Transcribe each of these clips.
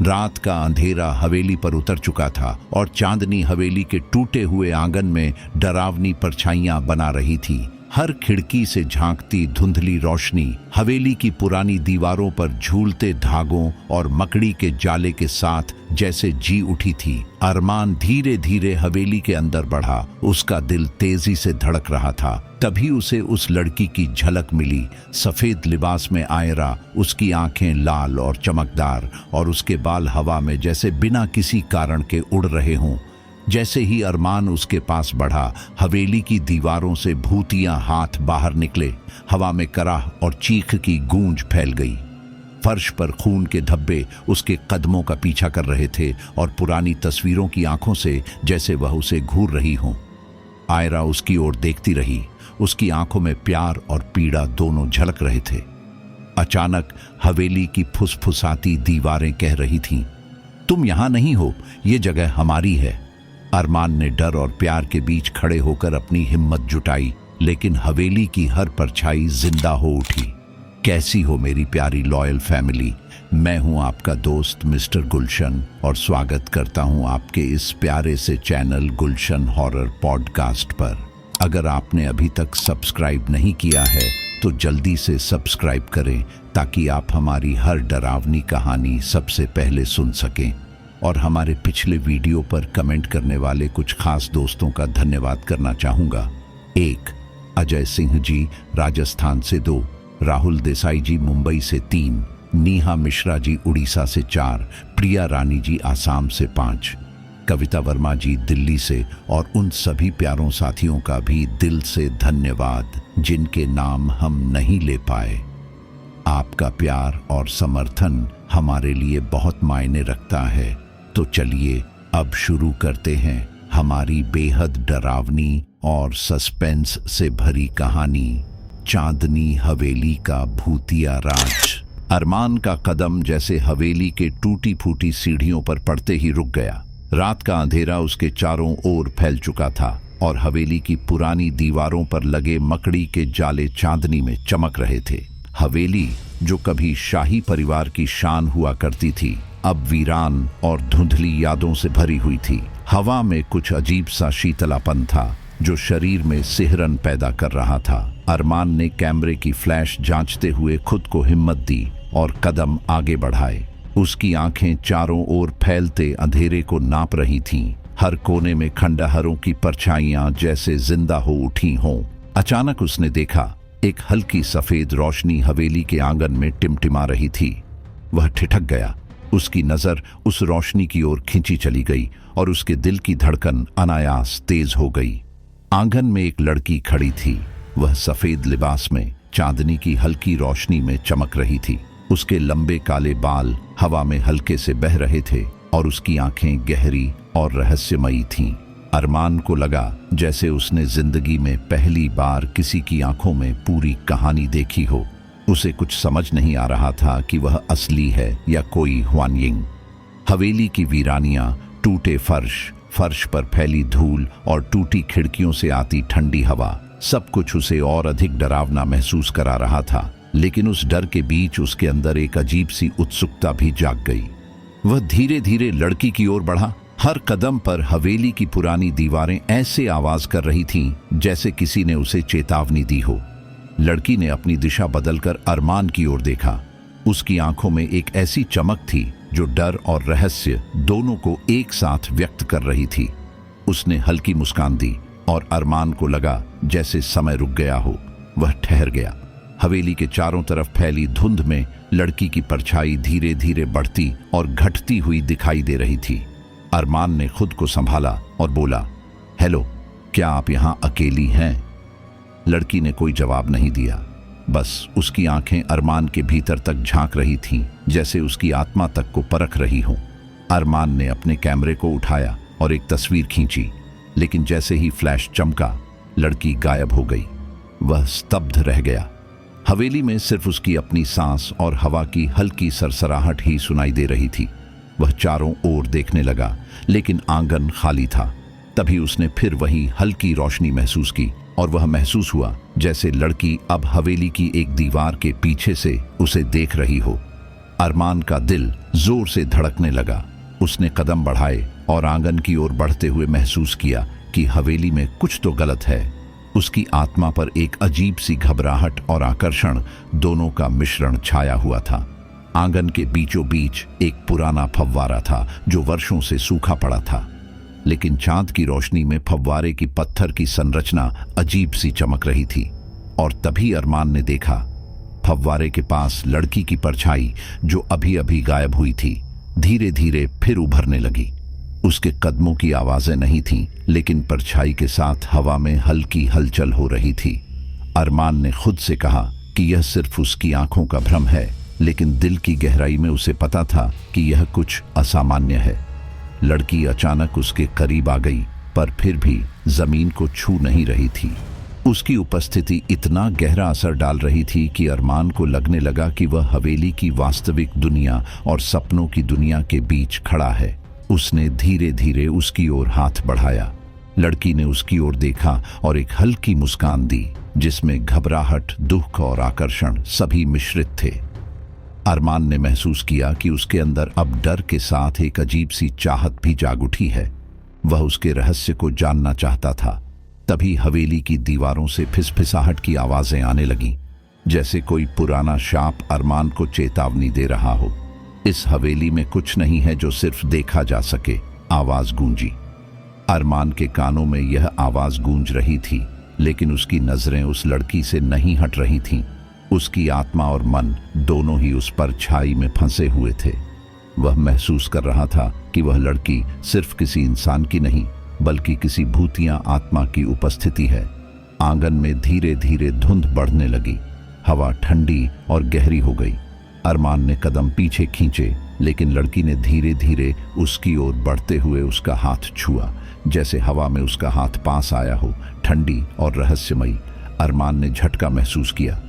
रात का अंधेरा हवेली पर उतर चुका था और चांदनी हवेली के टूटे हुए आंगन में डरावनी परछाइयां बना रही थी। हर खिड़की से झांकती धुंधली रोशनी हवेली की पुरानी दीवारों पर झूलते धागों और मकड़ी के जाले के साथ जैसे जी उठी थी। अरमान धीरे धीरे हवेली के अंदर बढ़ा। उसका दिल तेजी से धड़क रहा था। तभी उसे उस लड़की की झलक मिली। सफेद लिबास में आयरा, उसकी आंखें लाल और चमकदार और उसके बाल हवा में जैसे बिना किसी कारण के उड़ रहे हों। जैसे ही अरमान उसके पास बढ़ा, हवेली की दीवारों से भूतियां हाथ बाहर निकले। हवा में कराह और चीख की गूंज फैल गई। फर्श पर खून के धब्बे उसके कदमों का पीछा कर रहे थे और पुरानी तस्वीरों की आंखों से जैसे वह उसे घूर रही हों। आयरा उसकी ओर देखती रही। उसकी आंखों में प्यार और पीड़ा दोनों झलक रहे थे। अचानक हवेली की फुसफुसाती दीवारें कह रही थीं, तुम यहां नहीं हो, ये जगह हमारी है। अरमान ने डर और प्यार के बीच खड़े होकर अपनी हिम्मत जुटाई, लेकिन हवेली की हर परछाई जिंदा हो उठी। कैसी हो मेरी प्यारी लॉयल फैमिली, मैं हूं आपका दोस्त मिस्टर गुलशन और स्वागत करता हूं आपके इस प्यारे से चैनल गुलशन हॉरर पॉडकास्ट पर। अगर आपने अभी तक सब्सक्राइब नहीं किया है तो जल्दी से सब्सक्राइब करें ताकि आप हमारी हर डरावनी कहानी सबसे पहले सुन सकें। और हमारे पिछले वीडियो पर कमेंट करने वाले कुछ खास दोस्तों का धन्यवाद करना चाहूँगा। 1, अजय सिंह जी राजस्थान से 2, राहुल देसाई जी मुंबई से 3, नीहा मिश्रा जी उड़ीसा से 4, प्रिया रानी जी आसाम से 5, कविता वर्मा जी दिल्ली से और उन सभी प्यारों साथियों का भी दिल से धन्यवाद जिनके नाम हम नहीं ले पाए। आपका प्यार और समर्थन हमारे लिए बहुत मायने रखता है। तो चलिए अब शुरू करते हैं हमारी बेहद डरावनी और सस्पेंस से भरी कहानी, चांदनी हवेली का भूतिया राज। अरमान का कदम जैसे हवेली के टूटी फूटी सीढ़ियों पर पड़ते ही रुक गया। रात का अंधेरा उसके चारों ओर फैल चुका था और हवेली की पुरानी दीवारों पर लगे मकड़ी के जाले चांदनी में चमक रहे थे। हवेली जो कभी शाही परिवार की शान हुआ करती थी, अब वीरान और धुंधली यादों से भरी हुई थी। हवा में कुछ अजीब सा शीतलापन था जो शरीर में सिहरन पैदा कर रहा था। अरमान ने कैमरे की फ्लैश जांचते हुए खुद को हिम्मत दी और कदम आगे बढ़ाए। उसकी आंखें चारों ओर फैलते अंधेरे को नाप रही थीं। हर कोने में खंडहरों की परछाइयां जैसे जिंदा हो उठी हों। अचानक उसने देखा, एक हल्की सफेद रोशनी हवेली के आंगन में टिमटिमा रही थी। वह ठिठक गया। उसकी नजर उस रोशनी की ओर खींची चली गई और उसके दिल की धड़कन अनायास तेज हो गई। आंगन में एक लड़की खड़ी थी। वह सफेद लिबास में चांदनी की हल्की रोशनी में चमक रही थी। उसके लंबे काले बाल हवा में हल्के से बह रहे थे और उसकी आंखें गहरी और रहस्यमयी थीं। अरमान को लगा जैसे उसने जिंदगी में पहली बार किसी की आंखों में पूरी कहानी देखी हो। उसे कुछ समझ नहीं आ रहा था कि वह असली है या कोई ह्वानयिंग। हवेली की वीरानियां, टूटे फर्श पर फैली धूल और टूटी खिड़कियों से आती ठंडी हवा, सब कुछ उसे और अधिक डरावना महसूस करा रहा था। लेकिन उस डर के बीच उसके अंदर एक अजीब सी उत्सुकता भी जाग गई। वह धीरे धीरे लड़की की ओर बढ़ा। हर कदम पर हवेली की पुरानी दीवारें ऐसे आवाज कर रही थीं जैसे किसी ने उसे चेतावनी दी हो। लड़की ने अपनी दिशा बदलकर अरमान की ओर देखा। उसकी आंखों में एक ऐसी चमक थी जो डर और रहस्य दोनों को एक साथ व्यक्त कर रही थी। उसने हल्की मुस्कान दी और अरमान को लगा जैसे समय रुक गया हो। वह ठहर गया। हवेली के चारों तरफ फैली धुंध में लड़की की परछाई धीरे धीरे बढ़ती और घटती हुई दिखाई दे रही थी। अरमान ने खुद को संभाला और बोला, हेलो, क्या आप यहाँ अकेली हैं? लड़की ने कोई जवाब नहीं दिया। बस उसकी आंखें अरमान के भीतर तक झांक रही थीं, जैसे उसकी आत्मा तक को परख रही हों। अरमान ने अपने कैमरे को उठाया और एक तस्वीर खींची, लेकिन जैसे ही फ्लैश चमका, लड़की गायब हो गई। वह स्तब्ध रह गया। हवेली में सिर्फ उसकी अपनी सांस और हवा की हल्की सरसराहट ही सुनाई दे रही थी। वह चारों ओर देखने लगा, लेकिन आंगन खाली था। तभी उसने फिर वही हल्की रोशनी महसूस की और वह महसूस हुआ जैसे लड़की अब हवेली की एक दीवार के पीछे से उसे देख रही हो। अरमान का दिल जोर से धड़कने लगा। उसने कदम बढ़ाए और आंगन की ओर बढ़ते हुए महसूस किया कि हवेली में कुछ तो गलत है। उसकी आत्मा पर एक अजीब सी घबराहट और आकर्षण दोनों का मिश्रण छाया हुआ था। आंगन के बीचों बीच एक पुराना फव्वारा था जो वर्षों से सूखा पड़ा था, लेकिन चांद की रोशनी में फव्वारे की पत्थर की संरचना अजीब सी चमक रही थी। और तभी अरमान ने देखा, फव्वारे के पास लड़की की परछाई जो अभी अभी गायब हुई थी धीरे धीरे फिर उभरने लगी। उसके कदमों की आवाजें नहीं थीं, लेकिन परछाई के साथ हवा में हल्की हलचल हो रही थी। अरमान ने खुद से कहा कि यह सिर्फ उसकी आंखों का भ्रम है, लेकिन दिल की गहराई में उसे पता था कि यह कुछ असामान्य है। लड़की अचानक उसके करीब आ गई, पर फिर भी जमीन को छू नहीं रही थी। उसकी उपस्थिति इतना गहरा असर डाल रही थी कि अरमान को लगने लगा कि वह हवेली की वास्तविक दुनिया और सपनों की दुनिया के बीच खड़ा है। उसने धीरे धीरे उसकी ओर हाथ बढ़ाया। लड़की ने उसकी ओर देखा और एक हल्की मुस्कान दी, जिसमें घबराहट, दुख और आकर्षण सभी मिश्रित थे। अरमान ने महसूस किया कि उसके अंदर अब डर के साथ एक अजीब सी चाहत भी जाग उठी है। वह उसके रहस्य को जानना चाहता था। तभी हवेली की दीवारों से फिसफिसाहट की आवाजें आने लगीं, जैसे कोई पुराना शाप अरमान को चेतावनी दे रहा हो। इस हवेली में कुछ नहीं है जो सिर्फ देखा जा सके, आवाज गूंजी। अरमान के कानों में यह आवाज गूंज रही थी, लेकिन उसकी नजरें उस लड़की से नहीं हट रही थीं। उसकी आत्मा और मन दोनों ही उस परछाई में फंसे हुए थे। वह महसूस कर रहा था कि वह लड़की सिर्फ किसी इंसान की नहीं, बल्कि किसी भूतिया आत्मा की उपस्थिति है। आंगन में धीरे धीरे धुंध बढ़ने लगी। हवा ठंडी और गहरी हो गई। अरमान ने कदम पीछे खींचे, लेकिन लड़की ने धीरे धीरे उसकी ओर बढ़ते हुए उसका हाथ छुआ, जैसे हवा में उसका हाथ पास आया हो, ठंडी और रहस्यमयी। अरमान ने झटका महसूस किया।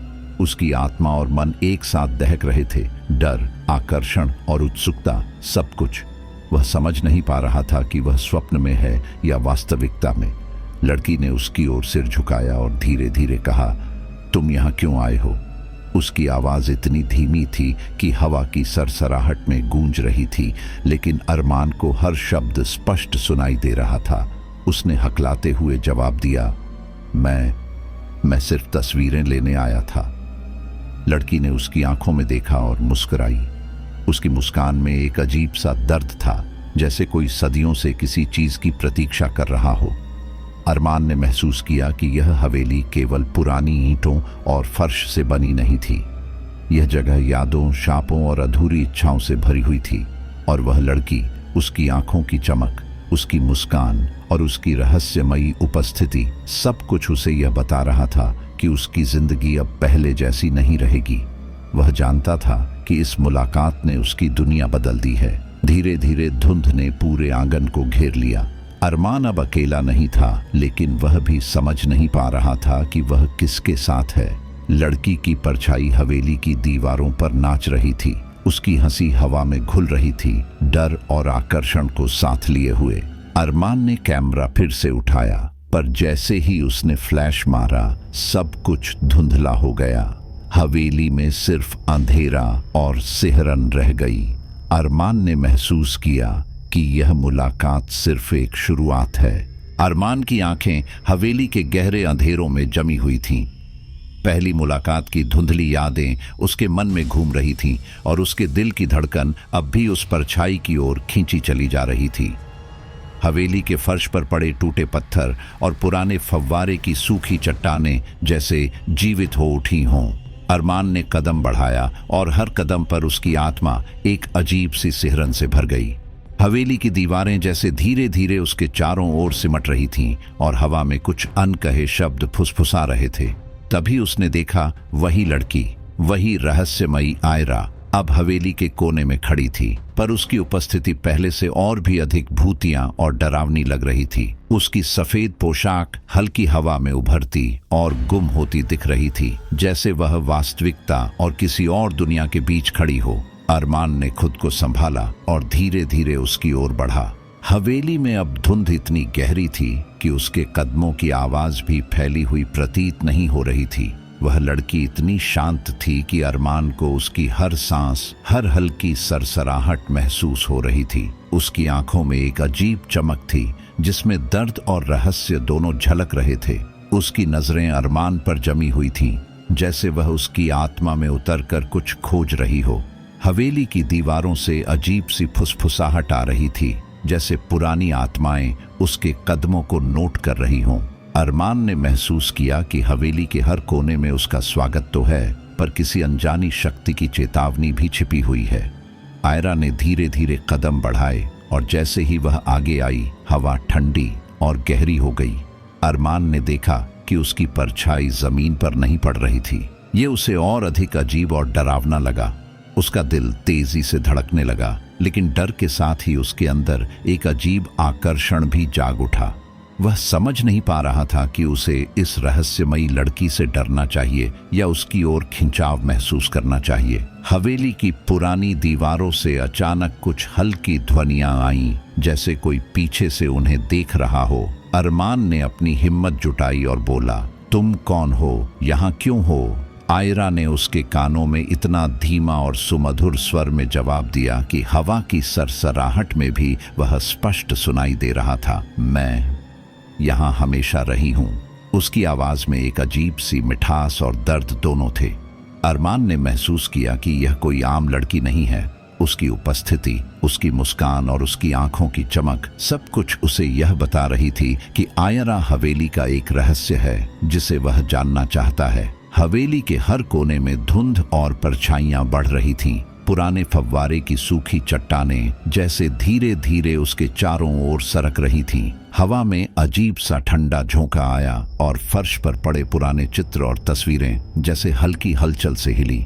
उसकी आत्मा और मन एक साथ दहक रहे थे। डर, आकर्षण और उत्सुकता, सब कुछ। वह समझ नहीं पा रहा था कि वह स्वप्न में है या वास्तविकता में। लड़की ने उसकी ओर सिर झुकाया और धीरे धीरे कहा, तुम यहाँ क्यों आए हो? उसकी आवाज इतनी धीमी थी कि हवा की सरसराहट में गूंज रही थी, लेकिन अरमान को हर शब्द स्पष्ट सुनाई दे रहा था। उसने हकलाते हुए जवाब दिया, मैं सिर्फ तस्वीरें लेने आया था। लड़की ने उसकी आंखों में देखा और मुस्कुराई। उसकी मुस्कान में एक अजीब सा दर्द था, जैसे कोई सदियों से किसी चीज की प्रतीक्षा कर रहा हो। अरमान ने महसूस किया कि यह हवेली केवल पुरानी ईंटों और फर्श से बनी नहीं थी। यह जगह यादों, शापों और अधूरी इच्छाओं से भरी हुई थी। और वह लड़की, उसकी आंखों की चमक, उसकी मुस्कान और उसकी रहस्यमयी उपस्थिति, सब कुछ उसे यह बता रहा था कि उसकी जिंदगी अब पहले जैसी नहीं रहेगी। वह जानता था कि इस मुलाकात ने उसकी दुनिया बदल दी है। धीरे धीरे धुंध ने पूरे आंगन को घेर लिया। अरमान अब अकेला नहीं था, लेकिन वह भी समझ नहीं पा रहा था कि वह किसके साथ है। लड़की की परछाई हवेली की दीवारों पर नाच रही थी। उसकी हंसी हवा में घुल रही थी, डर और आकर्षण को साथ लिए हुए। अरमान ने कैमरा फिर से उठाया, पर जैसे ही उसने फ्लैश मारा, सब कुछ धुंधला हो गया। हवेली में सिर्फ अंधेरा और सिहरन रह गई। अरमान ने महसूस किया कि यह मुलाकात सिर्फ एक शुरुआत है। अरमान की आंखें हवेली के गहरे अंधेरों में जमी हुई थीं। पहली मुलाकात की धुंधली यादें उसके मन में घूम रही थीं और उसके दिल की धड़कन अब भी उस परछाई की ओर खींची चली जा रही थी। हवेली के फर्श पर पड़े टूटे पत्थर और पुराने फव्वारे की सूखी चट्टानें जैसे जीवित हो उठी हों। अरमान ने कदम बढ़ाया और हर कदम पर उसकी आत्मा एक अजीब सी सिहरन से भर गई। हवेली की दीवारें जैसे धीरे धीरे उसके चारों ओर सिमट रही थीं और हवा में कुछ अनकहे शब्द फुसफुसा रहे थे। तभी उसने देखा, वही लड़की, वही रहस्यमयी आयरा अब हवेली के कोने में खड़ी थी, पर उसकी उपस्थिति पहले से और भी अधिक भूतिया और डरावनी लग रही थी। उसकी सफेद पोशाक हल्की हवा में उभरती और गुम होती दिख रही थी, जैसे वह वास्तविकता और किसी और दुनिया के बीच खड़ी हो। अरमान ने खुद को संभाला और धीरे धीरे उसकी ओर बढ़ा। हवेली में अब धुंध इतनी गहरी थी कि उसके कदमों की आवाज भी फैली हुई प्रतीत नहीं हो रही थी। वह लड़की इतनी शांत थी कि अरमान को उसकी हर सांस, हर हल्की सरसराहट महसूस हो रही थी। उसकी आंखों में एक अजीब चमक थी जिसमें दर्द और रहस्य दोनों झलक रहे थे। उसकी नजरें अरमान पर जमी हुई थीं, जैसे वह उसकी आत्मा में उतरकर कुछ खोज रही हो। हवेली की दीवारों से अजीब सी फुसफुसाहट आ रही थी, जैसे पुरानी आत्माएं उसके कदमों को नोट कर रही हों। अरमान ने महसूस किया कि हवेली के हर कोने में उसका स्वागत तो है, पर किसी अनजानी शक्ति की चेतावनी भी छिपी हुई है। आयरा ने धीरे धीरे कदम बढ़ाए और जैसे ही वह आगे आई, हवा ठंडी और गहरी हो गई। अरमान ने देखा कि उसकी परछाई जमीन पर नहीं पड़ रही थी। ये उसे और अधिक अजीब और डरावना लगा। उसका दिल तेजी से धड़कने लगा, लेकिन डर के साथ ही उसके अंदर एक अजीब आकर्षण भी जाग उठा। वह समझ नहीं पा रहा था कि उसे इस रहस्यमयी लड़की से डरना चाहिए या उसकी ओर खिंचाव महसूस करना चाहिए। हवेली की पुरानी दीवारों से अचानक कुछ हल्की ध्वनियां आईं, जैसे कोई पीछे से उन्हें देख रहा हो। अरमान ने अपनी हिम्मत जुटाई और बोला, तुम कौन हो? यहाँ क्यों हो? आयरा ने उसके कानों में इतना धीमा और सुमधुर स्वर में जवाब दिया कि हवा की सरसराहट में भी वह स्पष्ट सुनाई दे रहा था, मैं यहाँ हमेशा रही हूँ। उसकी आवाज में एक अजीब सी मिठास और दर्द दोनों थे। अरमान ने महसूस किया कि यह कोई आम लड़की नहीं है। उसकी उपस्थिति, उसकी मुस्कान और उसकी आंखों की चमक, सब कुछ उसे यह बता रही थी कि आयरा हवेली का एक रहस्य है जिसे वह जानना चाहता है। हवेली के हर कोने में धुंध और परछाइयां बढ़ रही थीं। पुराने फव्वारे की सूखी चट्टानें जैसे धीरे धीरे उसके चारों ओर सरक रही थीं। हवा में अजीब सा ठंडा झोंका आया और फर्श पर पड़े पुराने चित्र और तस्वीरें जैसे हल्की हलचल से हिली।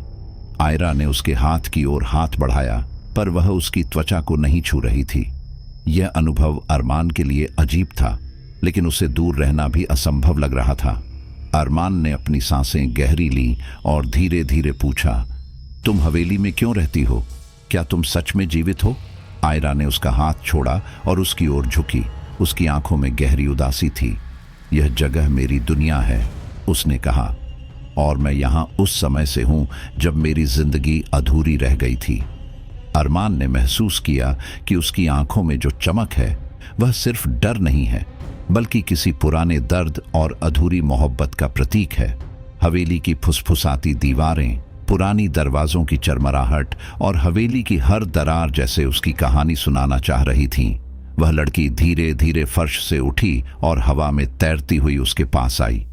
आयरा ने उसके हाथ की ओर हाथ बढ़ाया, पर वह उसकी त्वचा को नहीं छू रही थी। यह अनुभव अरमान के लिए अजीब था, लेकिन उसे दूर रहना भी असंभव लग रहा था। अरमान ने अपनी सांसें गहरी ली और धीरे धीरे पूछा, तुम हवेली में क्यों रहती हो? क्या तुम सच में जीवित हो? आयरा ने उसका हाथ छोड़ा और उसकी ओर झुकी। उसकी आंखों में गहरी उदासी थी। यह जगह मेरी दुनिया है, उसने कहा, और मैं यहाँ उस समय से हूँ जब मेरी जिंदगी अधूरी रह गई थी। अरमान ने महसूस किया कि उसकी आंखों में जो चमक है वह सिर्फ डर नहीं है, बल्कि किसी पुराने दर्द और अधूरी मोहब्बत का प्रतीक है। हवेली की फुसफुसाती दीवारें, पुरानी दरवाजों की चरमराहट और हवेली की हर दरार जैसे उसकी कहानी सुनाना चाह रही थीं। वह लड़की धीरे धीरे फर्श से उठी और हवा में तैरती हुई उसके पास आई।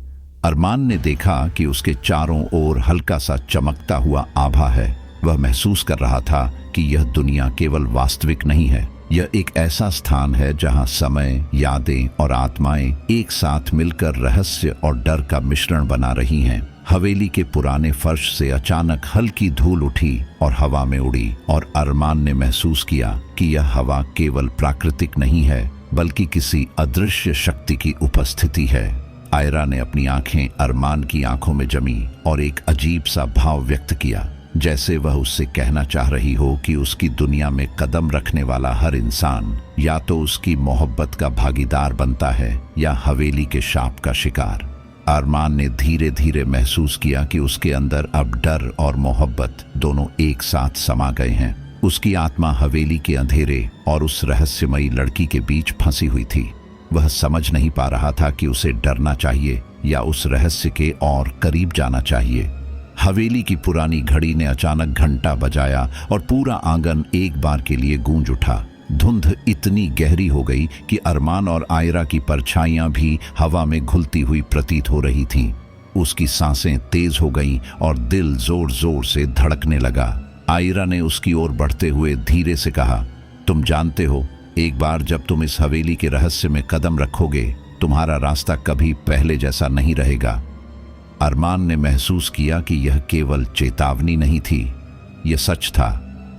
अरमान ने देखा कि उसके चारों ओर हल्का सा चमकता हुआ आभा है। वह महसूस कर रहा था कि यह दुनिया केवल वास्तविक नहीं है, यह एक ऐसा स्थान है जहां समय, यादें और आत्माएं एक साथ मिलकर रहस्य और डर का मिश्रण बना रही हैं। हवेली के पुराने फर्श से अचानक हल्की धूल उठी और हवा में उड़ी, और अरमान ने महसूस किया कि यह हवा केवल प्राकृतिक नहीं है, बल्कि किसी अदृश्य शक्ति की उपस्थिति है। आयरा ने अपनी आंखें अरमान की आंखों में जमी और एक अजीब सा भाव व्यक्त किया, जैसे वह उससे कहना चाह रही हो कि उसकी दुनिया में कदम रखने वाला हर इंसान या तो उसकी मोहब्बत का भागीदार बनता है या हवेली के शाप का शिकार। अरमान ने धीरे धीरे महसूस किया कि उसके अंदर अब डर और मोहब्बत दोनों एक साथ समा गए हैं। उसकी आत्मा हवेली के अंधेरे और उस रहस्यमयी लड़की के बीच फंसी हुई थी। वह समझ नहीं पा रहा था कि उसे डरना चाहिए या उस रहस्य के और करीब जाना चाहिए। हवेली की पुरानी घड़ी ने अचानक घंटा बजाया और पूरा आंगन एक बार के लिए गूंज उठा। धुंध इतनी गहरी हो गई कि अरमान और आयरा की परछाइयां भी हवा में घुलती हुई प्रतीत हो रही थीं। उसकी सांसें तेज हो गईं और दिल जोर जोर से धड़कने लगा। आयरा ने उसकी ओर बढ़ते हुए धीरे से कहा, तुम जानते हो, एक बार जब तुम इस हवेली के रहस्य में कदम रखोगे, तुम्हारा रास्ता कभी पहले जैसा नहीं रहेगा। अरमान ने महसूस किया कि यह केवल चेतावनी नहीं थी, यह सच था।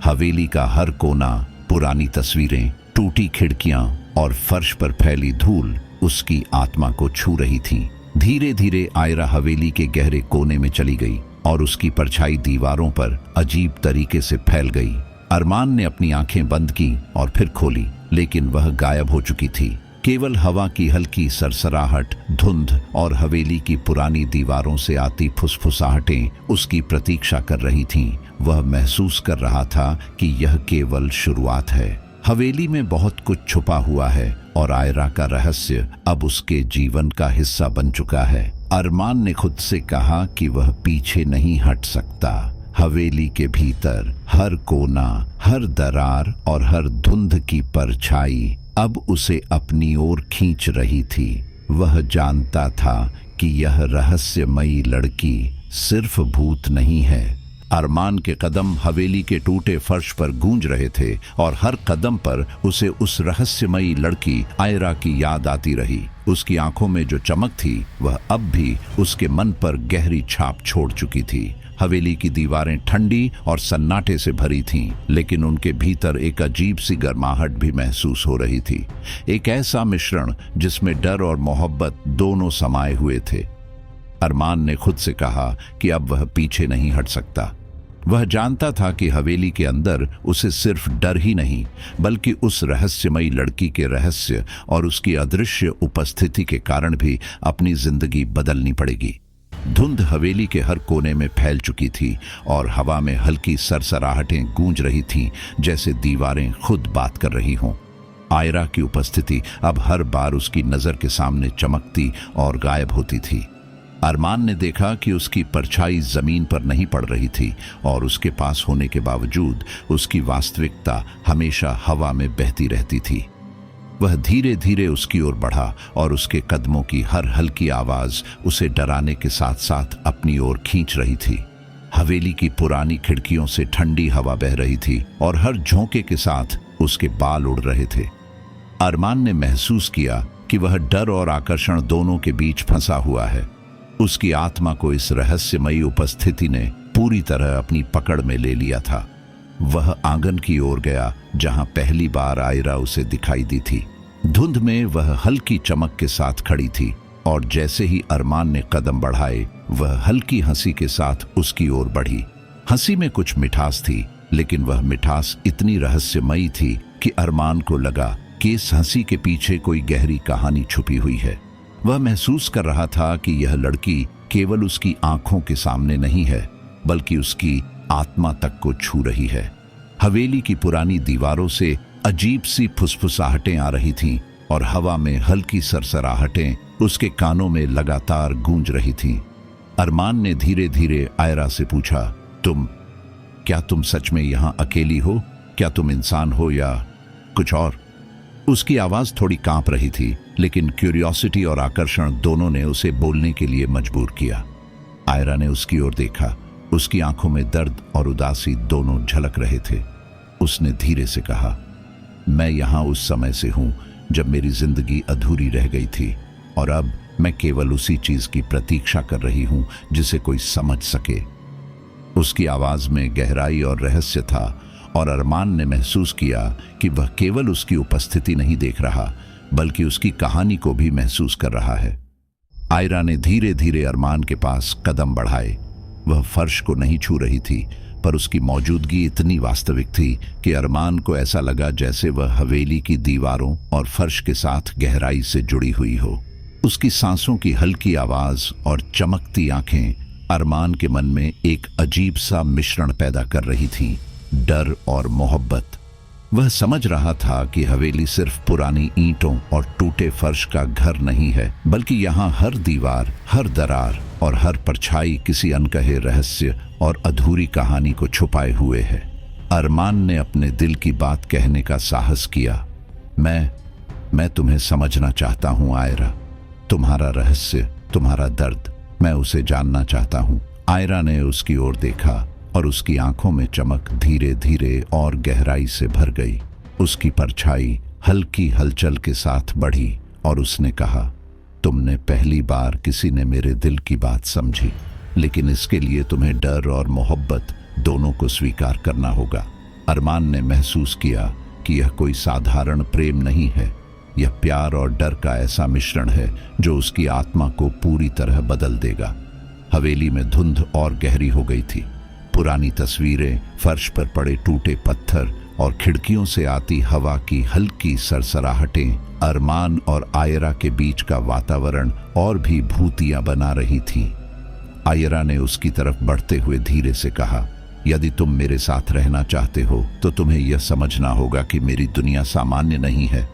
हवेली का हर कोना, पुरानी तस्वीरें, टूटी खिड़कियां और फर्श पर फैली धूल उसकी आत्मा को छू रही थीं। धीरे धीरे आयरा हवेली के गहरे कोने में चली गई और उसकी परछाई दीवारों पर अजीब तरीके से फैल गई। अरमान ने अपनी आंखें बंद की और फिर खोली, लेकिन वह गायब हो चुकी थी। केवल हवा की हल्की सरसराहट, धुंध और हवेली की पुरानी दीवारों से आती फुसफुसाहटें उसकी प्रतीक्षा कर रही थीं। वह महसूस कर रहा था कि यह केवल शुरुआत है। हवेली में बहुत कुछ छुपा हुआ है और आयरा का रहस्य अब उसके जीवन का हिस्सा बन चुका है। अरमान ने खुद से कहा कि वह पीछे नहीं हट सकता। हवेली के भीतर हर कोना, हर दरार और हर धुंध की परछाई अब उसे अपनी ओर खींच रही थी। वह जानता था कि यह रहस्यमयी लड़की सिर्फ भूत नहीं है। अरमान के कदम हवेली के टूटे फर्श पर गूंज रहे थे और हर कदम पर उसे उस रहस्यमयी लड़की आयरा की याद आती रही। उसकी आंखों में जो चमक थी वह अब भी उसके मन पर गहरी छाप छोड़ चुकी थी। हवेली की दीवारें ठंडी और सन्नाटे से भरी थीं, लेकिन उनके भीतर एक अजीब सी गर्माहट भी महसूस हो रही थी। एक ऐसा मिश्रण जिसमें डर और मोहब्बत दोनों समाये हुए थे। अरमान ने खुद से कहा कि अब वह पीछे नहीं हट सकता। वह जानता था कि हवेली के अंदर उसे सिर्फ डर ही नहीं, बल्कि उस रहस्यमयी लड़की के रहस्य और उसकी अदृश्य उपस्थिति के कारण भी अपनी जिंदगी बदलनी पड़ेगी। धुंध हवेली के हर कोने में फैल चुकी थी और हवा में हल्की सरसराहटें गूंज रही थीं, जैसे दीवारें खुद बात कर रही हों। आयरा की उपस्थिति अब हर बार उसकी नजर के सामने चमकती और गायब होती थी। अरमान ने देखा कि उसकी परछाई जमीन पर नहीं पड़ रही थी और उसके पास होने के बावजूद उसकी वास्तविकता हमेशा हवा में बहती रहती थी। वह धीरे धीरे उसकी ओर बढ़ा और उसके कदमों की हर हल्की आवाज उसे डराने के साथ साथ अपनी ओर खींच रही थी। हवेली की पुरानी खिड़कियों से ठंडी हवा बह रही थी और हर झोंके के साथ उसके बाल उड़ रहे थे। अरमान ने महसूस किया कि वह डर और आकर्षण दोनों के बीच फंसा हुआ है। उसकी आत्मा को इस रहस्यमयी उपस्थिति ने पूरी तरह अपनी पकड़ में ले लिया था। वह आंगन की ओर गया जहां पहली बार आयरा उसे दिखाई दी थी। धुंध में वह हल्की चमक के साथ खड़ी थी और जैसे ही अरमान ने कदम बढ़ाए वह हल्की हंसी के साथ उसकी ओर बढ़ी। हंसी में कुछ मिठास थी, लेकिन वह मिठास इतनी रहस्यमयी थी कि अरमान को लगा कि इस हंसी के पीछे कोई गहरी कहानी छुपी हुई है। वह महसूस कर रहा था कि यह लड़की केवल उसकी आंखों के सामने नहीं है, बल्कि उसकी आत्मा तक को छू रही है। हवेली की पुरानी दीवारों से अजीब सी फुसफुसाहटें आ रही थीं और हवा में हल्की सरसराहटें उसके कानों में लगातार गूंज रही थीं। अरमान ने धीरे धीरे आयरा से पूछा, क्या तुम सच में यहाँ अकेली हो? क्या तुम इंसान हो या कुछ और? उसकी आवाज थोड़ी कांप रही थी, लेकिन क्यूरियोसिटी और आकर्षण दोनों ने उसे बोलने के लिए मजबूर किया। आयरा ने उसकी ओर देखा। उसकी आंखों में दर्द और उदासी दोनों झलक रहे थे। उसने धीरे से कहा, मैं यहाँ उस समय से हूँ जब मेरी जिंदगी अधूरी रह गई थी और अब मैं केवल उसी चीज की प्रतीक्षा कर रही हूँ जिसे कोई समझ सके। उसकी आवाज में गहराई और रहस्य था और अरमान ने महसूस किया कि वह केवल उसकी उपस्थिति नहीं देख रहा, बल्कि उसकी कहानी को भी महसूस कर रहा है। आयरा ने धीरे धीरे अरमान के पास कदम बढ़ाए। वह फर्श को नहीं छू रही थी, पर उसकी मौजूदगी इतनी वास्तविक थी कि अरमान को ऐसा लगा जैसे वह हवेली की दीवारों और फर्श के साथ गहराई से जुड़ी हुई हो। उसकी सांसों की हल्की आवाज और चमकती आंखें अरमान के मन में एक अजीब सा मिश्रण पैदा कर रही थीं, डर और मोहब्बत। वह समझ रहा था कि हवेली सिर्फ पुरानी ईंटों और टूटे फर्श का घर नहीं है, बल्कि यहाँ हर दीवार, हर दरार और हर परछाई किसी अनकहे रहस्य और अधूरी कहानी को छुपाए हुए है। अरमान ने अपने दिल की बात कहने का साहस किया। मैं तुम्हें समझना चाहता हूँ आयरा। तुम्हारा रहस्य, तुम्हारा दर्द, मैं उसे जानना चाहता हूँ। आयरा ने उसकी ओर देखा और उसकी आंखों में चमक धीरे धीरे और गहराई से भर गई। उसकी परछाई हल्की हलचल के साथ बढ़ी और उसने कहा, तुमने पहली बार किसी ने मेरे दिल की बात समझी, लेकिन इसके लिए तुम्हें डर और मोहब्बत दोनों को स्वीकार करना होगा। अरमान ने महसूस किया कि यह कोई साधारण प्रेम नहीं है, यह प्यार और डर का ऐसा मिश्रण है जो उसकी आत्मा को पूरी तरह बदल देगा। हवेली में धुंध और गहरी हो गई थी। पुरानी तस्वीरें, फर्श पर पड़े टूटे पत्थर और खिड़कियों से आती हवा की हल्की सरसराहटें अरमान और आयरा के बीच का वातावरण और भी भूतियां बना रही थीं। आयरा ने उसकी तरफ बढ़ते हुए धीरे से कहा, यदि तुम मेरे साथ रहना चाहते हो तो तुम्हें यह समझना होगा कि मेरी दुनिया सामान्य नहीं है।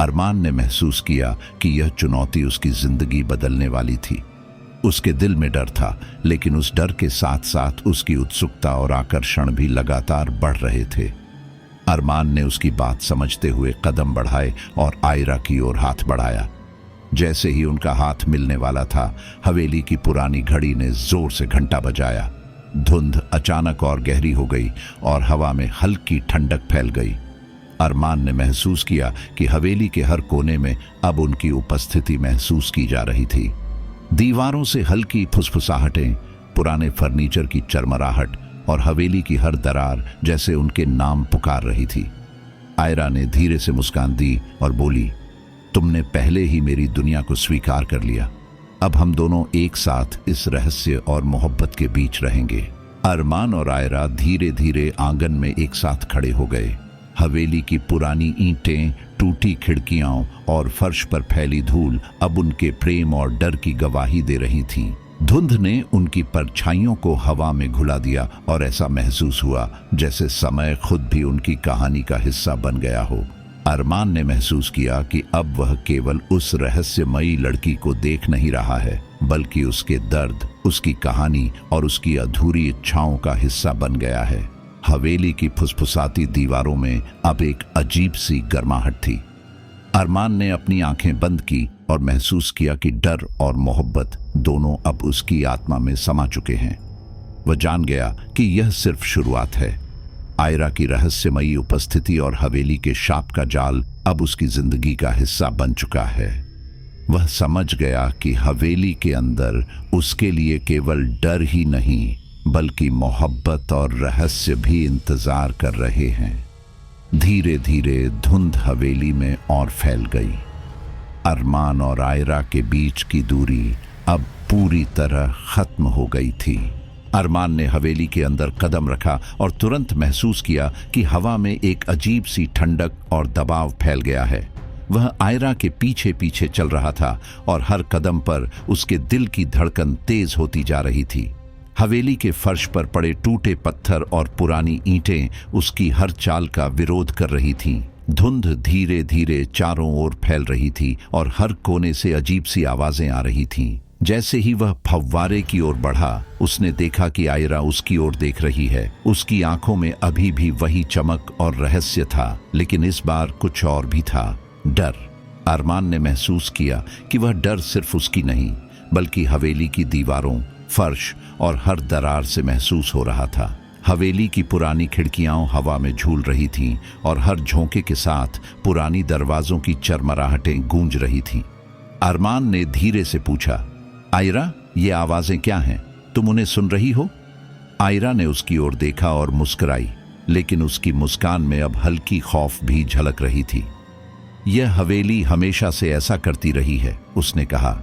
अरमान ने महसूस किया कि यह चुनौती उसकी जिंदगी बदलने वाली थी। उसके दिल में डर था, लेकिन उस डर के साथ साथ उसकी उत्सुकता और आकर्षण भी लगातार बढ़ रहे थे। अरमान ने उसकी बात समझते हुए कदम बढ़ाए और आयरा की ओर हाथ बढ़ाया। जैसे ही उनका हाथ मिलने वाला था, हवेली की पुरानी घड़ी ने जोर से घंटा बजाया। धुंध अचानक और गहरी हो गई और हवा में हल्की ठंडक फैल गई। अरमान ने महसूस किया कि हवेली के हर कोने में अब उनकी उपस्थिति महसूस की जा रही थी। दीवारों से हल्की फुसफुसाहटें, पुराने फर्नीचर की चरमराहट और हवेली की हर दरार जैसे उनके नाम पुकार रही थी। आयरा ने धीरे से मुस्कान दी और बोली, तुमने पहले ही मेरी दुनिया को स्वीकार कर लिया। अब हम दोनों एक साथ इस रहस्य और मोहब्बत के बीच रहेंगे। अरमान और आयरा धीरे धीरे आंगन में एक साथ खड़े हो गए। हवेली की पुरानी ईंटें, टूटी खिड़कियां और फर्श पर फैली धूल अब उनके प्रेम और डर की गवाही दे रही थीं। धुंध ने उनकी परछाइयों को हवा में घुला दिया और ऐसा महसूस हुआ जैसे समय खुद भी उनकी कहानी का हिस्सा बन गया हो। अरमान ने महसूस किया कि अब वह केवल उस रहस्यमयी लड़की को देख नहीं रहा है, बल्कि उसके दर्द, उसकी कहानी और उसकी अधूरी इच्छाओं का हिस्सा बन गया है। हवेली की फुसफुसाती दीवारों में अब एक अजीब सी गर्माहट थी। अरमान ने अपनी आंखें बंद की और महसूस किया कि डर और मोहब्बत दोनों अब उसकी आत्मा में समा चुके हैं। वह जान गया कि यह सिर्फ शुरुआत है। आयरा की रहस्यमयी उपस्थिति और हवेली के शाप का जाल अब उसकी जिंदगी का हिस्सा बन चुका है। वह समझ गया कि हवेली के अंदर उसके लिए केवल डर ही नहीं, बल्कि मोहब्बत और रहस्य भी इंतजार कर रहे हैं। धीरे धीरे धुंध हवेली में और फैल गई। अरमान और आयरा के बीच की दूरी अब पूरी तरह खत्म हो गई थी। अरमान ने हवेली के अंदर कदम रखा और तुरंत महसूस किया कि हवा में एक अजीब सी ठंडक और दबाव फैल गया है। वह आयरा के पीछे पीछे चल रहा था और हर कदम पर उसके दिल की धड़कन तेज होती जा रही थी। हवेली के फर्श पर पड़े टूटे पत्थर और पुरानी ईंटें उसकी हर चाल का विरोध कर रही थीं। धुंध धीरे धीरे चारों ओर फैल रही थी और हर कोने से अजीब सी आवाजें आ रही थीं। जैसे ही वह फव्वारे की ओर बढ़ा, उसने देखा कि आयरा उसकी ओर देख रही है। उसकी आंखों में अभी भी वही चमक और रहस्य था, लेकिन इस बार कुछ और भी था, डर। अरमान ने महसूस किया कि वह डर सिर्फ उसकी नहीं, बल्कि हवेली की दीवारों, फर्श और हर दरार से महसूस हो रहा था। हवेली की पुरानी खिड़कियां हवा में झूल रही थीं और हर झोंके के साथ पुरानी दरवाजों की चरमराहटें गूंज रही थीं। अरमान ने धीरे से पूछा, आयरा, ये आवाजें क्या हैं? तुम उन्हें सुन रही हो? आयरा ने उसकी ओर देखा और मुस्कुराई, लेकिन उसकी मुस्कान में अब हल्की खौफ भी झलक रही थी। यह हवेली हमेशा से ऐसा करती रही है, उसने कहा।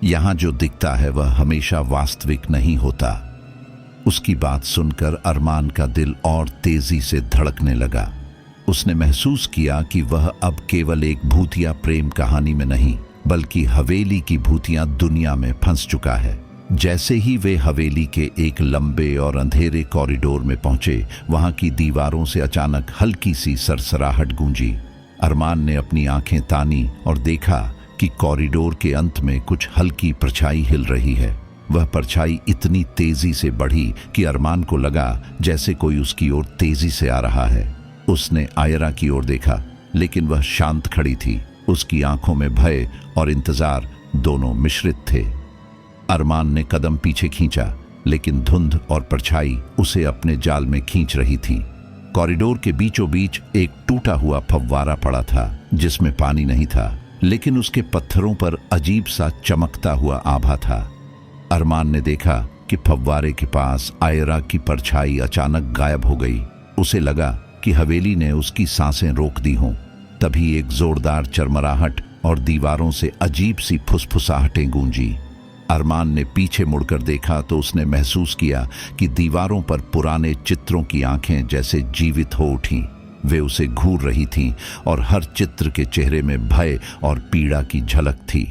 यहाँ जो दिखता है वह हमेशा वास्तविक नहीं होता। उसकी बात सुनकर अरमान का दिल और तेजी से धड़कने लगा। उसने महसूस किया कि वह अब केवल एक भूतिया प्रेम कहानी में नहीं, बल्कि हवेली की भूतिया दुनिया में फंस चुका है। जैसे ही वे हवेली के एक लंबे और अंधेरे कॉरिडोर में पहुंचे, वहां की दीवारों से अचानक हल्की सी सरसराहट गूंजी। अरमान ने अपनी आंखें तानी और देखा कि कॉरिडोर के अंत में कुछ हल्की परछाई हिल रही है। वह परछाई इतनी तेजी से बढ़ी कि अरमान को लगा जैसे कोई उसकी ओर तेजी से आ रहा है। उसने आयरा की ओर देखा, लेकिन वह शांत खड़ी थी। उसकी आंखों में भय और इंतजार दोनों मिश्रित थे। अरमान ने कदम पीछे खींचा, लेकिन धुंध और परछाई उसे अपने जाल में खींच रही थी। कॉरिडोर के बीचों बीच एक टूटा हुआ फव्वारा पड़ा था, जिसमें पानी नहीं था, लेकिन उसके पत्थरों पर अजीब सा चमकता हुआ आभा था। अरमान ने देखा कि फव्वारे के पास आयरा की परछाई अचानक गायब हो गई। उसे लगा कि हवेली ने उसकी सांसें रोक दी हों। तभी एक जोरदार चरमराहट और दीवारों से अजीब सी फुसफुसाहटें गूंजी। अरमान ने पीछे मुड़कर देखा तो उसने महसूस किया कि दीवारों पर पुराने चित्रों की आंखें जैसे जीवित हो उठीं। वे उसे घूर रही थीं और हर चित्र के चेहरे में भय और पीड़ा की झलक थी।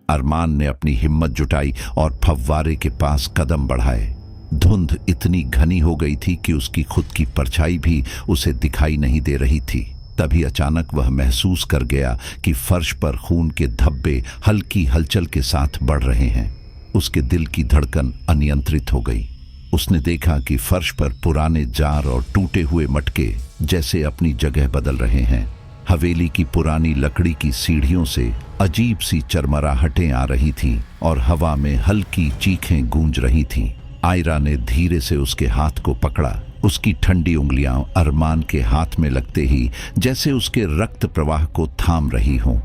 अरमान ने अपनी हिम्मत जुटाई और फव्वारे के पास कदम बढ़ाए। धुंध इतनी घनी हो गई थी कि उसकी खुद की परछाई भी उसे दिखाई नहीं दे रही थी। तभी अचानक वह महसूस कर गया कि फर्श पर खून के धब्बे हल्की हलचल के साथ बढ़ रहे हैं। उसके दिल की धड़कन अनियंत्रित हो गई। उसने देखा कि फर्श पर पुराने जार और टूटे हुए मटके जैसे अपनी जगह बदल रहे हैं। हवेली की पुरानी लकड़ी की सीढ़ियों से अजीब सी चरमराहटें आ रही थीं और हवा में हल्की चीखें गूंज रही थीं। आयरा ने धीरे से उसके हाथ को पकड़ा। उसकी ठंडी उंगलियां अरमान के हाथ में लगते ही जैसे उसके रक्त प्रवाह को थाम रही हों।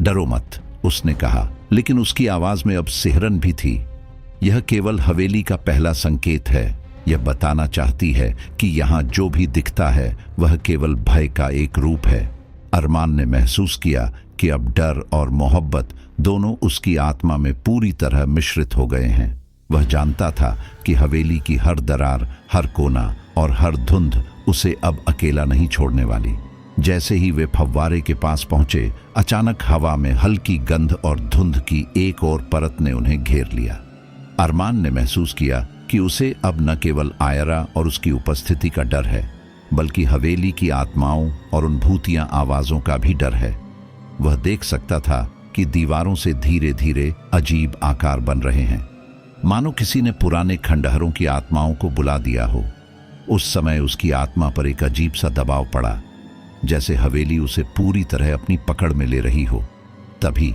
डरो मत, उसने कहा, लेकिन उसकी आवाज में अब सिहरन भी थी। यह केवल हवेली का पहला संकेत है। यह बताना चाहती है कि यहाँ जो भी दिखता है वह केवल भय का एक रूप है। अरमान ने महसूस किया कि अब डर और मोहब्बत दोनों उसकी आत्मा में पूरी तरह मिश्रित हो गए हैं। वह जानता था कि हवेली की हर दरार, हर कोना और हर धुंध उसे अब अकेला नहीं छोड़ने वाली। जैसे ही वे फव्वारे के पास पहुंचे, अचानक हवा में हल्की गंध और धुंध की एक और परत ने उन्हें घेर लिया। अरमान ने महसूस किया कि उसे अब न केवल आयरा और उसकी उपस्थिति का डर है, बल्कि हवेली की आत्माओं और उन भूतिया आवाजों का भी डर है। वह देख सकता था कि दीवारों से धीरे धीरे अजीब आकार बन रहे हैं, मानो किसी ने पुराने खंडहरों की आत्माओं को बुला दिया हो। उस समय उसकी आत्मा पर एक अजीब सा दबाव पड़ा, जैसे हवेली उसे पूरी तरह अपनी पकड़ में ले रही हो। तभी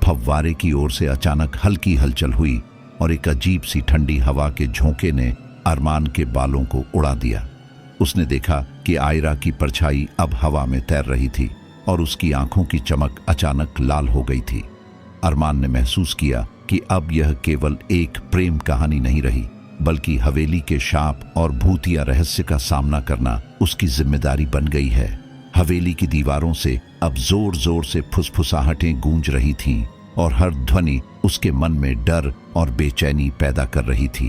फव्वारे की ओर से अचानक हल्की हलचल हुई और एक अजीब सी ठंडी हवा के झोंके ने अरमान के बालों को उड़ा दिया। उसने देखा कि आयरा की परछाई अब हवा में तैर रही थी और उसकी आंखों की चमक अचानक लाल हो गई थी। अरमान ने महसूस किया कि अब यह केवल एक प्रेम कहानी नहीं रही, बल्कि हवेली के शाप और भूतिया रहस्य का सामना करना उसकी जिम्मेदारी बन गई है। हवेली की दीवारों से अब जोर जोर से फुसफुसाहटें गूंज रही थीं और हर ध्वनि उसके मन में डर और बेचैनी पैदा कर रही थी।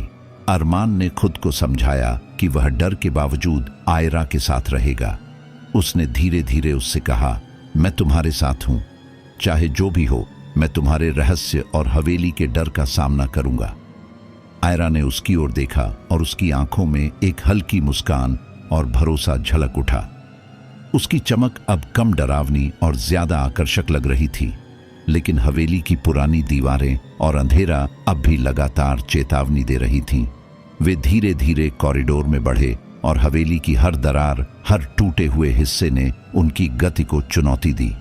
अरमान ने खुद को समझाया कि वह डर के बावजूद आयरा के साथ रहेगा। उसने धीरे धीरे उससे कहा, मैं तुम्हारे साथ हूं, चाहे जो भी हो, मैं तुम्हारे रहस्य और हवेली के डर का सामना करूंगा। आयरा ने उसकी ओर देखा और उसकी आंखों में एक हल्की मुस्कान और भरोसा झलक उठा। उसकी चमक अब कम डरावनी और ज्यादा आकर्षक लग रही थी, लेकिन हवेली की पुरानी दीवारें और अंधेरा अब भी लगातार चेतावनी दे रही थीं। वे धीरे धीरे कॉरिडोर में बढ़े और हवेली की हर दरार, हर टूटे हुए हिस्से ने उनकी गति को चुनौती दी।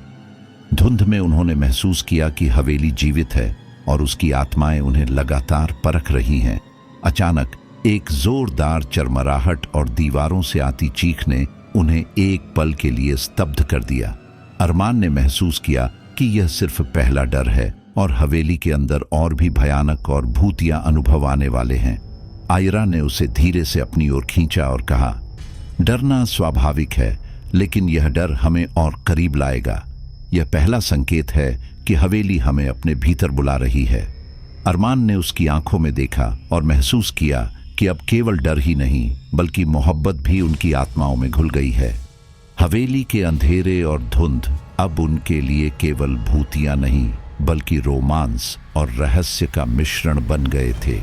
धुंध में उन्होंने महसूस किया कि हवेली जीवित है और उसकी आत्माएं उन्हें लगातार परख रही हैं। अचानक एक जोरदार चरमराहट और दीवारों से आती चीख ने उन्हें एक पल के लिए स्तब्ध कर दिया। अरमान ने महसूस किया कि यह सिर्फ पहला डर है और हवेली के अंदर और भी भयानक और भूतिया अनुभव आने वाले हैं। आयरा ने उसे धीरे से अपनी ओर खींचा और कहा, डरना स्वाभाविक है, लेकिन यह डर हमें और करीब लाएगा। यह पहला संकेत है कि हवेली हमें अपने भीतर बुला रही है। अरमान ने उसकी आंखों में देखा और महसूस किया कि अब केवल डर ही नहीं, बल्कि मोहब्बत भी उनकी आत्माओं में घुल गई है। हवेली के अंधेरे और धुंध अब उनके लिए केवल भूतियां नहीं, बल्कि रोमांस और रहस्य का मिश्रण बन गए थे।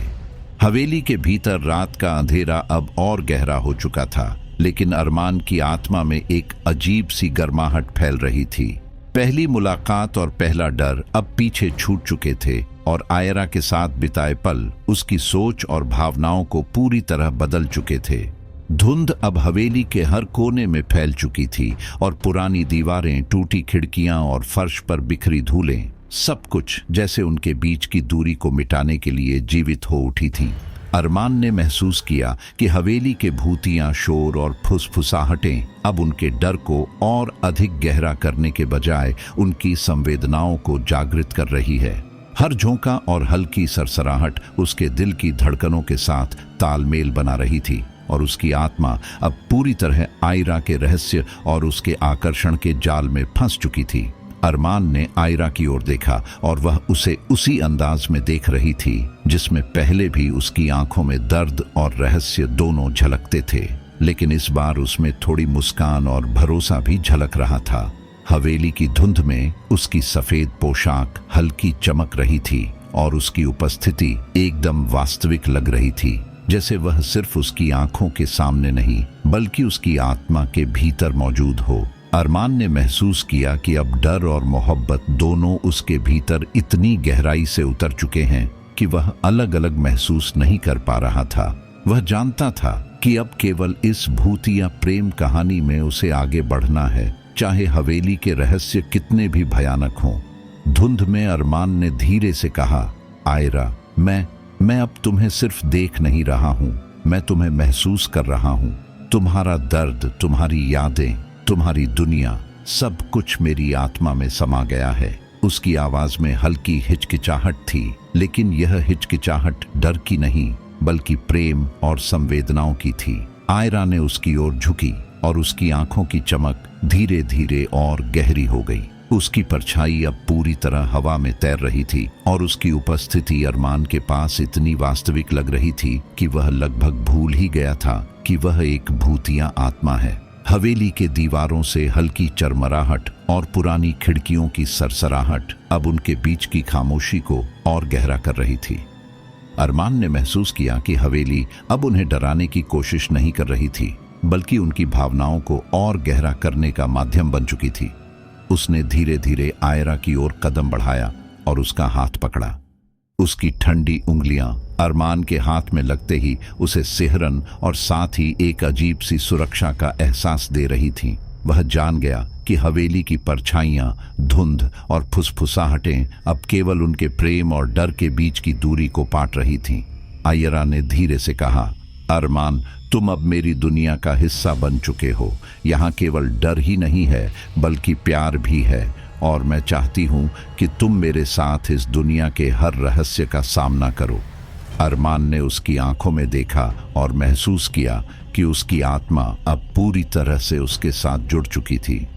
हवेली के भीतर रात का अंधेरा अब और गहरा हो चुका था, लेकिन अरमान की आत्मा में एक अजीब सी गर्माहट फैल रही थी। पहली मुलाकात और पहला डर अब पीछे छूट चुके थे और आयरा के साथ बिताए पल उसकी सोच और भावनाओं को पूरी तरह बदल चुके थे। धुंध अब हवेली के हर कोने में फैल चुकी थी और पुरानी दीवारें, टूटी खिड़कियां और फर्श पर बिखरी धूलें, सब कुछ जैसे उनके बीच की दूरी को मिटाने के लिए जीवित हो उठी थी। अरमान ने महसूस किया कि हवेली के भूतियां, शोर और फुसफुसाहटें अब उनके डर को और अधिक गहरा करने के बजाय उनकी संवेदनाओं को जागृत कर रही है। हर झोंका और हल्की सरसराहट उसके दिल की धड़कनों के साथ तालमेल बना रही थी और उसकी आत्मा अब पूरी तरह आयरा के रहस्य और उसके आकर्षण के जाल में फंस चुकी थी। अरमान ने आयरा की ओर देखा और वह उसे उसी अंदाज में देख रही थी जिसमें पहले भी उसकी आंखों में दर्द और रहस्य दोनों झलकते थे, लेकिन इस बार उसमें थोड़ी मुस्कान और भरोसा भी झलक रहा था। हवेली की धुंध में उसकी सफेद पोशाक हल्की चमक रही थी और उसकी उपस्थिति एकदम वास्तविक लग रही थी, जैसे वह सिर्फ उसकी आंखों के सामने नहीं बल्कि उसकी आत्मा के भीतर मौजूद हो। अरमान ने महसूस किया कि अब डर और मोहब्बत दोनों उसके भीतर इतनी गहराई से उतर चुके हैं कि वह अलग अलग महसूस नहीं कर पा रहा था। वह जानता था कि अब केवल इस भूतिया प्रेम कहानी में उसे आगे बढ़ना है, चाहे हवेली के रहस्य कितने भी भयानक हों। धुंध में अरमान ने धीरे से कहा, आयरा, मैं अब तुम्हें सिर्फ देख नहीं रहा हूँ, मैं तुम्हें महसूस कर रहा हूँ। तुम्हारा दर्द, तुम्हारी यादें, तुम्हारी दुनिया, सब कुछ मेरी आत्मा में समा गया है। उसकी आवाज में हल्की हिचकिचाहट थी, लेकिन यह हिचकिचाहट डर की नहीं बल्कि प्रेम और संवेदनाओं की थी। आयरा ने उसकी ओर झुकी और उसकी आंखों की चमक धीरे धीरे और गहरी हो गई। उसकी परछाई अब पूरी तरह हवा में तैर रही थी और उसकी उपस्थिति अरमान के पास इतनी वास्तविक लग रही थी कि वह लगभग भूल ही गया था कि वह एक भूतिया आत्मा है। हवेली के दीवारों से हल्की चरमराहट और पुरानी खिड़कियों की सरसराहट अब उनके बीच की खामोशी को और गहरा कर रही थी। अरमान ने महसूस किया कि हवेली अब उन्हें डराने की कोशिश नहीं कर रही थी बल्कि उनकी भावनाओं को और गहरा करने का माध्यम बन चुकी थी। उसने धीरे धीरे आयरा की ओर कदम बढ़ाया और उसका हाथ पकड़ा। उसकी ठंडी उंगलियां अरमान के हाथ में लगते ही उसे सिहरन और साथ ही एक अजीब सी सुरक्षा का एहसास दे रही थीं। वह जान गया कि हवेली की परछाइयां, धुंध और फुसफुसाहटें अब केवल उनके प्रेम और डर के बीच की दूरी को पाट रही थीं। आयरा ने धीरे से कहा, अरमान, तुम अब मेरी दुनिया का हिस्सा बन चुके हो। यहाँ केवल डर ही नहीं है बल्कि प्यार भी है, और मैं चाहती हूँ कि तुम मेरे साथ इस दुनिया के हर रहस्य का सामना करो। अरमान ने उसकी आंखों में देखा और महसूस किया कि उसकी आत्मा अब पूरी तरह से उसके साथ जुड़ चुकी थी।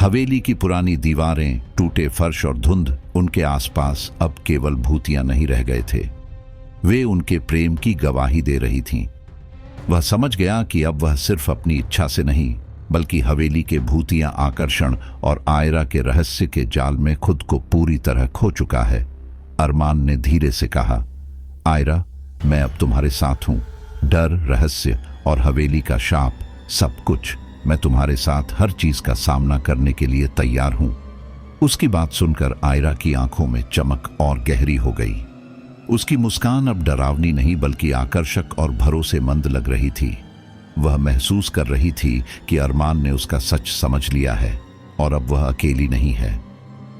हवेली की पुरानी दीवारें, टूटे फर्श और धुंध उनके आसपास अब केवल भूतियां नहीं रह गए थे, वे उनके प्रेम की गवाही दे रही थीं। वह समझ गया कि अब वह सिर्फ अपनी इच्छा से नहीं बल्कि हवेली के भूतिया आकर्षण और आयरा के रहस्य के जाल में खुद को पूरी तरह खो चुका है। अरमान ने धीरे से कहा, आयरा, मैं अब तुम्हारे साथ हूं। डर, रहस्य और हवेली का शाप, सब कुछ, मैं तुम्हारे साथ हर चीज का सामना करने के लिए तैयार हूं। उसकी बात सुनकर आयरा की आंखों में चमक और गहरी हो गई। उसकी मुस्कान अब डरावनी नहीं बल्कि आकर्षक और भरोसेमंद लग रही थी। वह महसूस कर रही थी कि अरमान ने उसका सच समझ लिया है और अब वह अकेली नहीं है।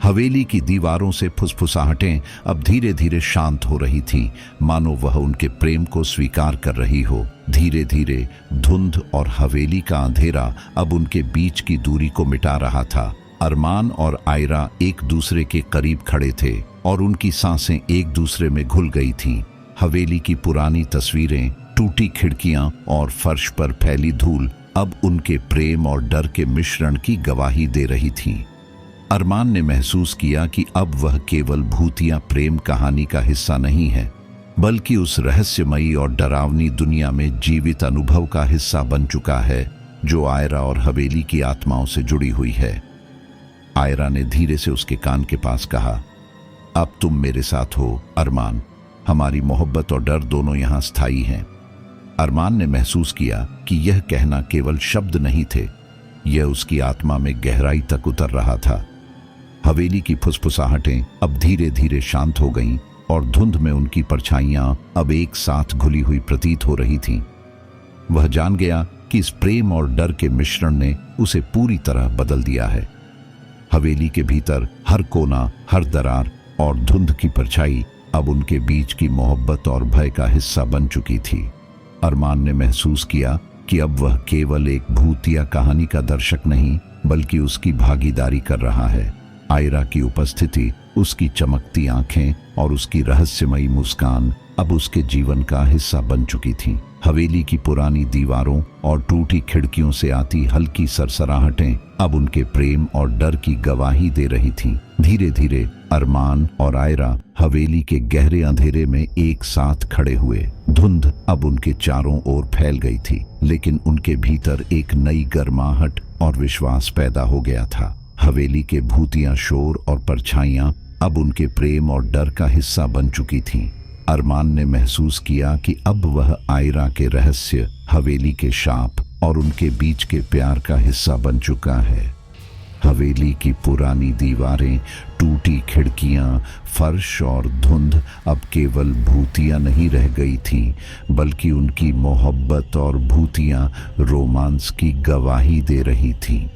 हवेली की दीवारों से फुसफुसाहटें अब धीरे धीरे शांत हो रही थीं, मानो वह उनके प्रेम को स्वीकार कर रही हो। धीरे धीरे धुंध और हवेली का अंधेरा अब उनके बीच की दूरी को मिटा रहा था। अरमान और आयरा एक दूसरे के करीब खड़े थे और उनकी सांसें एक दूसरे में घुल गई थीं। हवेली की पुरानी तस्वीरें, टूटी खिड़कियां और फर्श पर फैली धूल अब उनके प्रेम और डर के मिश्रण की गवाही दे रही थीं। अरमान ने महसूस किया कि अब वह केवल भूतिया प्रेम कहानी का हिस्सा नहीं है बल्कि उस रहस्यमयी और डरावनी दुनिया में जीवित अनुभव का हिस्सा बन चुका है जो आयरा और हवेली की आत्माओं से जुड़ी हुई है। आयरा ने धीरे से उसके कान के पास कहा, अब तुम मेरे साथ हो अरमान, हमारी मोहब्बत और डर दोनों यहाँ स्थायी हैं। अरमान ने महसूस किया कि यह कहना केवल शब्द नहीं थे, यह उसकी आत्मा में गहराई तक उतर रहा था। हवेली की फुसफुसाहटें अब धीरे धीरे शांत हो गईं और धुंध में उनकी परछाइयां अब एक साथ घुली हुई प्रतीत हो रही थीं। वह जान गया कि इस प्रेम और डर के मिश्रण ने उसे पूरी तरह बदल दिया है। हवेली के भीतर हर कोना, हर दरार और धुंध की परछाई अब उनके बीच की मोहब्बत और भय का हिस्सा बन चुकी थी। अरमान ने महसूस किया कि अब वह केवल एक भूतिया कहानी का दर्शक नहीं बल्कि उसकी भागीदारी कर रहा है। आयरा की उपस्थिति, उसकी चमकती आंखें और उसकी रहस्यमयी मुस्कान अब उसके जीवन का हिस्सा बन चुकी थीं। हवेली की पुरानी दीवारों और टूटी खिड़कियों से आती हल्की सरसराहटें अब उनके प्रेम और डर की गवाही दे रही थीं। धीरे धीरे अरमान और आयरा हवेली के गहरे अंधेरे में एक साथ खड़े हुए। धुंध अब उनके चारों ओर फैल गई थी, लेकिन उनके भीतर एक नई गर्माहट और विश्वास पैदा हो गया था। हवेली के भूतिया शोर और परछाइयां अब उनके प्रेम और डर का हिस्सा बन चुकी थीं। अरमान ने महसूस किया कि अब वह आयरा के रहस्य, हवेली के शाप और उनके बीच के प्यार का हिस्सा बन चुका है। हवेली की पुरानी दीवारें, टूटी खिड़कियां, फर्श और धुंध अब केवल भूतियां नहीं रह गई थीं, बल्कि उनकी मोहब्बत और भूतियां रोमांस की गवाही दे रही थीं।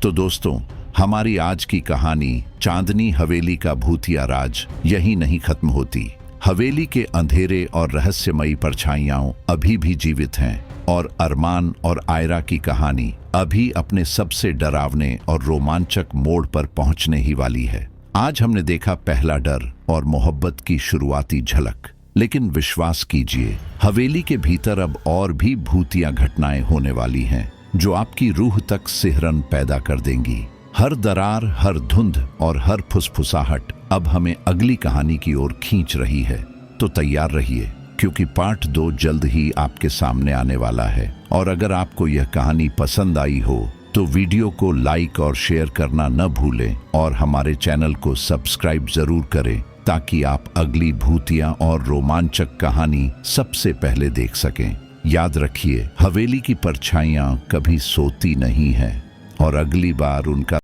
तो दोस्तों, हमारी आज की कहानी चांदनी हवेली का भूतिया राज यहीं नहीं खत्म होती। हवेली के अंधेरे और रहस्यमयी परछाइयां अभी भी जीवित हैं और अरमान और आयरा की कहानी अभी अपने सबसे डरावने और रोमांचक मोड़ पर पहुंचने ही वाली है। आज हमने देखा पहला डर और मोहब्बत की शुरुआती झलक, लेकिन विश्वास कीजिए, हवेली के भीतर अब और भी भूतिया घटनाएं होने वाली हैं जो आपकी रूह तक सिहरन पैदा कर देंगी। हर दरार, हर धुंध और हर फुसफुसाहट अब हमें अगली कहानी की ओर खींच रही है। तो तैयार रहिए, क्योंकि पार्ट 2 जल्द ही आपके सामने आने वाला है। और अगर आपको यह कहानी पसंद आई हो तो वीडियो को लाइक और शेयर करना न भूलें और हमारे चैनल को सब्सक्राइब जरूर करें, ताकि आप अगली भूतिया और रोमांचक कहानी सबसे पहले देख सकें। याद रखिए, हवेली की परछाइयां कभी सोती नहीं हैं और अगली बार उनका